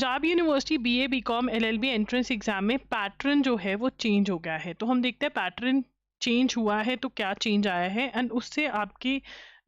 Punjab university BA BCom LLB entrance exam में pattern जो है वो चेंज हो गया है। तो हम देखते हैं पैटर्न चेंज हुआ है तो क्या चेंज आया है, एंड उससे आपकी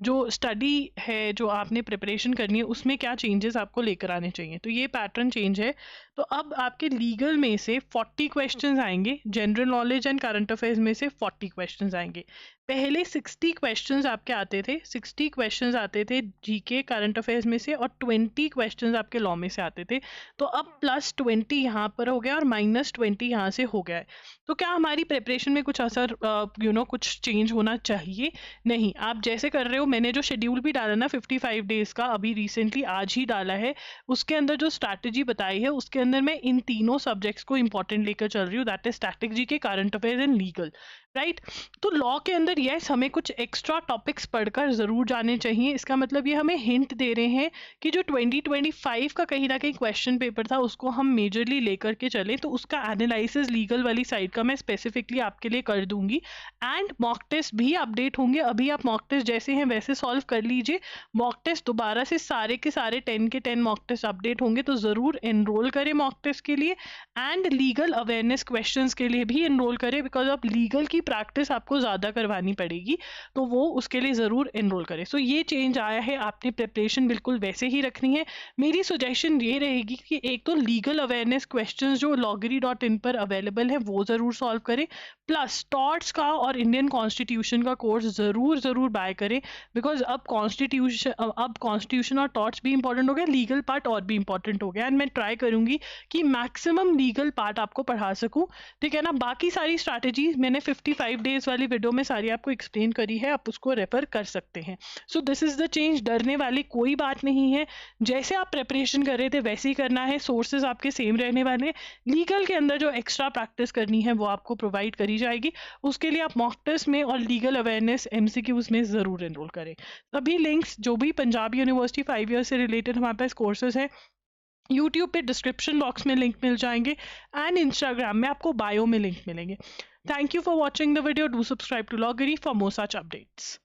जो स्टडी है, जो आपने प्रिपरेशन करनी है, उसमें क्या चेंजेस आपको लेकर आने चाहिए। तो ये पैटर्न चेंज है। तो अब आपके लीगल में से 40 क्वेश्चंस आएंगे, general knowledge and current affairs में से 40 क्वेश्चंस आएंगे। पहले 60 क्वेश्चंस आपके आते थे, 60 क्वेश्चंस आते थे जीके करंट अफेयर्स में से, और 20 क्वेश्चंस आपके लॉ में से आते थे। तो अब +20 यहाँ पर हो गया और -20 यहाँ से हो गया है। तो क्या हमारी प्रिपरेशन में कुछ असर कुछ चेंज होना चाहिए? नहीं, आप जैसे कर रहे हो। मैंने जो शेड्यूल भी डाला ना 55 डेज का, अभी रिसेंटली आज ही डाला है, उसके अंदर जो स्ट्रैटेजी बताई है उसके अंदर मैं इन तीनों सब्जेक्ट्स को इंपॉर्टेंट लेकर चल रही हूँ, that is static GK, current affairs and legal, right. तो लॉ के अंदर यस, हमें कुछ एक्स्ट्रा टॉपिक्स पढ़कर जरूर जाने चाहिए। इसका मतलब ये हमें हिंट दे रहे हैं कि जो 2025 का कहीं ना कहीं क्वेश्चन पेपर था उसको हम मेजरली लेकर के चले। तो उसका एनालिसिस लीगल वाली साइड का मैं स्पेसिफिकली आपके लिए कर दूंगी, एंड मॉक टेस्ट भी अपडेट होंगे। अभी आप मॉक टेस्ट जैसे हैं वैसे सॉल्व कर लीजिए। मॉक टेस्ट दोबारा से सारे के सारे 10 के 10 मॉक टेस्ट अपडेट होंगे, तो जरूर एनरोल करें मॉक टेस्ट के लिए, एंड लीगल अवेयरनेस क्वेश्चंस के लिए भी एनरोल करें, बिकॉज अब लीगल की प्रैक्टिस आपको ज़्यादा करवानी पड़ेगी, तो वो उसके लिए ज़रूर एनरोल करें। सो ये चेंज आया है, आपने प्रिपरेशन बिल्कुल वैसे ही रखनी है। मेरी सजेशन ये रहेगी कि एक तो लीगल अवेयरनेस क्वेश्चंस जो loggery.in पर अवेलेबल है वो ज़रूर सॉल्व करें, प्लस टॉर्ट्स का और इंडियन कॉन्स्टिट्यूशन का कोर्स ज़रूर बाय करें, बिकॉज अब कॉन्स्टिट्यूशन और टॉर्ट्स भी इंपॉर्टेंट हो गया, लीगल पार्ट और भी इंपॉर्टेंट हो गया, एंड मैं ट्राई करूंगी कि मैक्सिमम लीगल पार्ट आपको पढ़ा सकूं, ठीक है ना। बाकी सारी स्ट्रैटेजीज मैंने 55 डेज वाली वीडियो में सारी आपको एक्सप्लेन करी है, आप उसको रेफर कर सकते हैं। So this is the change, डरने वाली कोई बात नहीं है। जैसे आप प्रिपरेशन कर रहे थे वैसे ही करना है, सोर्सेज आपके सेम रहने वाले हैं। लीगल के अंदर जो एक्स्ट्रा प्रैक्टिस करनी है वो आपको प्रोवाइड करी जाएगी, उसके लिए आप मॉक टेस्ट में और लीगल अवेयरनेस एमसीक्यूज में जरूर एनरोल करें। सभी लिंक्स जो भी पंजाब यूनिवर्सिटी 5 ईयर से रिलेटेड हमारे पास कोर्सेज है, यूट्यूब पे डिस्क्रिप्शन बॉक्स में लिंक मिल जाएंगे, एंड इंस्टाग्राम में आपको बायो में लिंक मिलेंगे। Thank you for watching the video, do subscribe to लॉगरी फॉर मोर सच अपडेट्स।